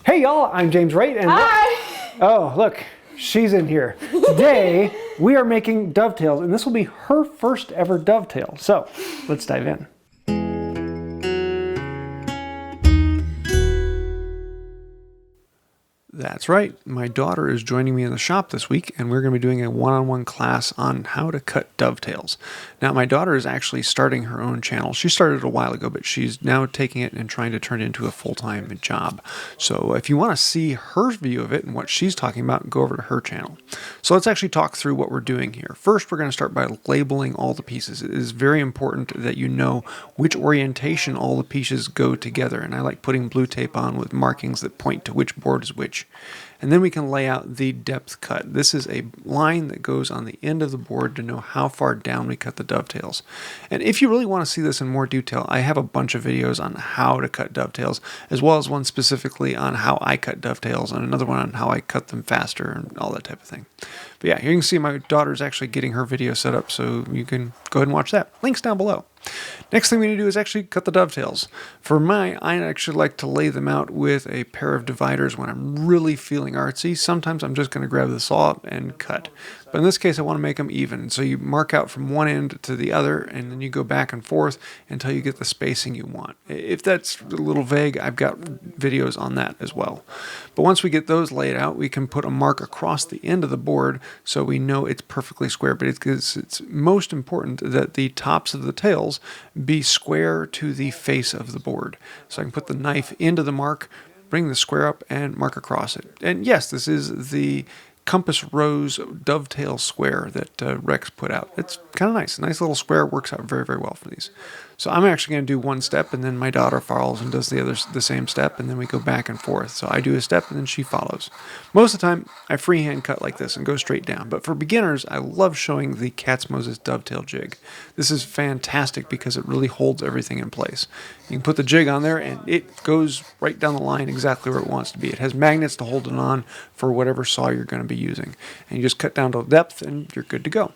Hey y'all, I'm James Wright and Hi! oh look, she's in here. Today we are making dovetails and this will be her first ever dovetail. So let's dive in. That's right, my daughter is joining me in the shop this week and we're going to be doing a one-on-one class on how to cut dovetails. Now my daughter is actually starting her own channel. She started it a while ago, but she's now taking it and trying to turn it into a full-time job. So if you want to see her view of it and what she's talking about, go over to her channel. So let's actually talk through what we're doing here. First, we're going to start by labeling all the pieces. It is very important that you know which orientation all the pieces go together, and I like putting blue tape on with markings that point to which board is which. And then we can lay out the depth cut. This is a line that goes on the end of the board to know how far down we cut the dovetails. And if you really want to see this in more detail, I have a bunch of videos on how to cut dovetails, as well as one specifically on how I cut dovetails and another one on how I cut them faster and all that type of thing. But yeah, you can see my daughter's actually getting her video set up, so you can go ahead and watch that. Link's down below. Next thing we need to do is actually cut the dovetails. For mine, I actually like to lay them out with a pair of dividers when I'm really feeling artsy. Sometimes I'm just going to grab the saw and cut. But in this case, I want to make them even. So you mark out from one end to the other, and then you go back and forth until you get the spacing you want. If that's a little vague, I've got videos on that as well. But once we get those laid out, we can put a mark across the end of the board so we know it's perfectly square. But it's most important that the tops of the tails be square to the face of the board. So I can put the knife into the mark, bring the square up, and mark across it. And yes, this is the Compass Rose dovetail square that Rex put out. It's kind of nice. A nice little square, works out very, very well for these. So I'm actually going to do one step, and then my daughter follows and does the same step, and then we go back and forth. So I do a step, and then she follows. Most of the time, I freehand cut like this and go straight down. But for beginners, I love showing the Cat's Moses dovetail jig. This is fantastic because it really holds everything in place. You can put the jig on there, and it goes right down the line exactly where it wants to be. It has magnets to hold it on for whatever saw you're going to be using. And you just cut down to depth, and you're good to go.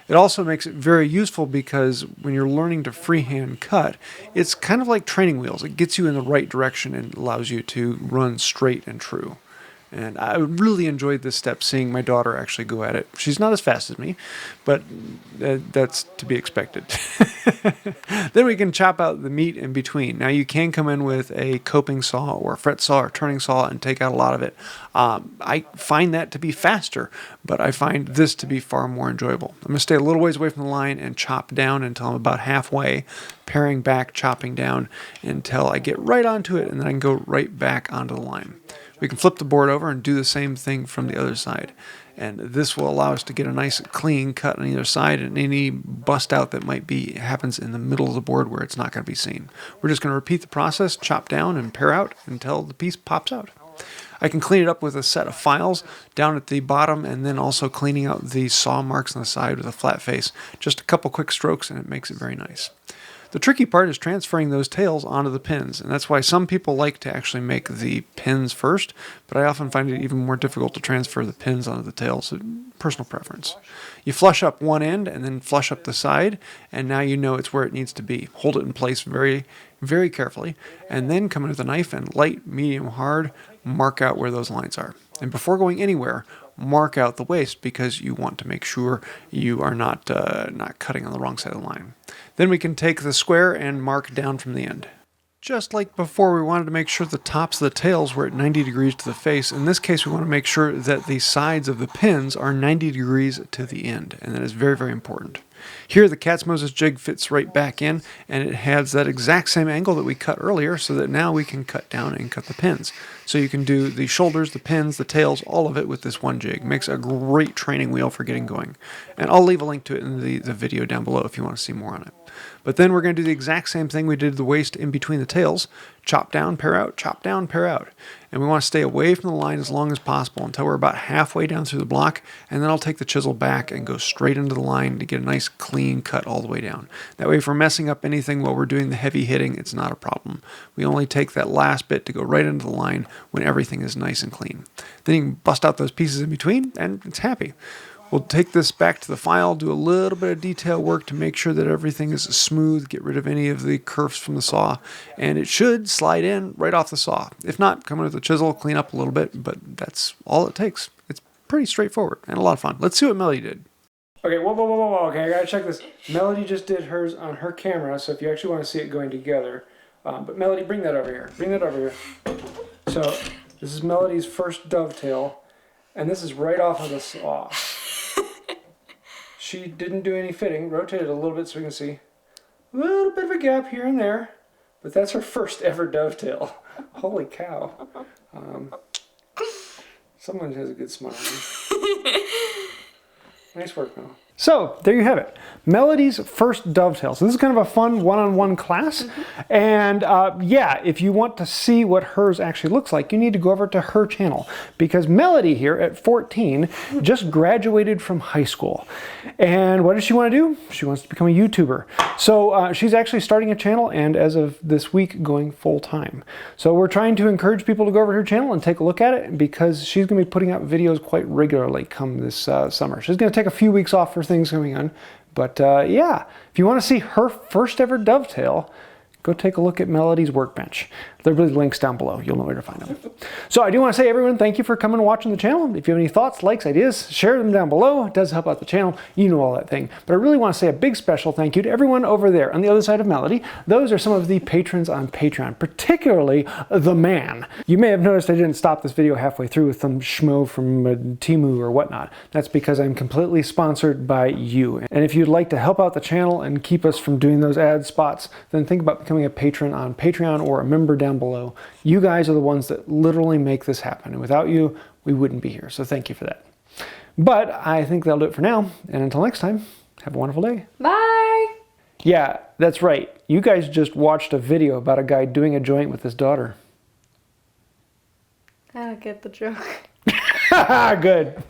It also makes it very useful because when you're learning to freehand cut, it's kind of like training wheels. It gets you in the right direction and allows you to run straight and true. And I really enjoyed this step, seeing my daughter actually go at it. She's not as fast as me, but that's to be expected. Then we can chop out the meat in between. Now you can come in with a coping saw or a fret saw or turning saw and take out a lot of it. I find that to be faster, but I find this to be far more enjoyable. I'm going to stay a little ways away from the line and chop down until I'm about halfway, paring back, chopping down until I get right onto it, and then I can go right back onto the line. We can flip the board over and do the same thing from the other side. And this will allow us to get a nice clean cut on either side, and any bust out that might be happens in the middle of the board where it's not going to be seen. We're just going to repeat the process, chop down and pare out until the piece pops out. I can clean it up with a set of files down at the bottom, and then also cleaning out the saw marks on the side with a flat face. Just a couple quick strokes and it makes it very nice. The tricky part is transferring those tails onto the pins, and that's why some people like to actually make the pins first, but I often find it even more difficult to transfer the pins onto the tails. Personal preference. You flush up one end and then flush up the side, and now you know it's where it needs to be. Hold it in place very, very carefully, and then come in with a knife and light, medium, hard, mark out where those lines are. And before going anywhere, mark out the waist because you want to make sure you are not cutting on the wrong side of the line. Then we can take the square and mark down from the end. Just like before, we wanted to make sure the tops of the tails were at 90 degrees to the face. In this case, we want to make sure that the sides of the pins are 90 degrees to the end, and that is very, very important. Here, the Cat's Moses jig fits right back in, and it has that exact same angle that we cut earlier, so that now we can cut down and cut the pins. So you can do the shoulders, the pins, the tails, all of it with this one jig. Makes a great training wheel for getting going. And I'll leave a link to it in the video down below if you want to see more on it. But then we're going to do the exact same thing we did the waist in between the tails. Chop down, pare out, chop down, pare out. And we want to stay away from the line as long as possible until we're about halfway down through the block, and then I'll take the chisel back and go straight into the line to get a nice clean cut all the way down. That way if we're messing up anything while we're doing the heavy hitting, it's not a problem. We only take that last bit to go right into the line when everything is nice and clean. Then you can bust out those pieces in between, and it's happy. We'll take this back to the file, do a little bit of detail work to make sure that everything is smooth, get rid of any of the curves from the saw, and it should slide in right off the saw. If not, come in with a chisel, clean up a little bit, but that's all it takes. It's pretty straightforward and a lot of fun. Let's see what Melody did. Okay, whoa. Okay, I gotta check this. Melody just did hers on her camera, so if you actually want to see it going together. But Melody, bring that over here. Bring that over here. So, this is Melody's first dovetail, and this is right off of the saw. She didn't do any fitting. Rotate it a little bit so we can see. A little bit of a gap here and there, but that's her first ever dovetail. Holy cow. Someone has a good smile. Nice work, Mel. So, there you have it. Melody's first dovetail. So this is kind of a fun one-on-one class. And yeah, if you want to see what hers actually looks like, you need to go over to her channel. Because Melody here at 14 just graduated from high school. And what does she want to do? She wants to become a YouTuber. So she's actually starting a channel and as of this week going full-time. So we're trying to encourage people to go over to her channel and take a look at it because she's going to be putting out videos quite regularly come this summer. She's going to take a few weeks off for things going on. But yeah, if you want to see her first ever dovetail, go take a look at Melody's workbench. There'll be links down below. You'll know where to find them. So I do want to say, everyone, thank you for coming and watching the channel. If you have any thoughts, likes, ideas, share them down below. It does help out the channel. You know all that thing. But I really want to say a big special thank you to everyone over there on the other side of Melody. Those are some of the patrons on Patreon, particularly the man. You may have noticed I didn't stop this video halfway through with some schmo from Temu or whatnot. That's because I'm completely sponsored by you. And if you'd like to help out the channel and keep us from doing those ad spots, then think about becoming a patron on Patreon or a member down below. You guys are the ones that literally make this happen, and without you, we wouldn't be here. So thank you for that. But I think that'll do it for now, and until next time, have a wonderful day. Bye! Yeah, that's right. You guys just watched a video about a guy doing a joint with his daughter. I don't get the joke. Good.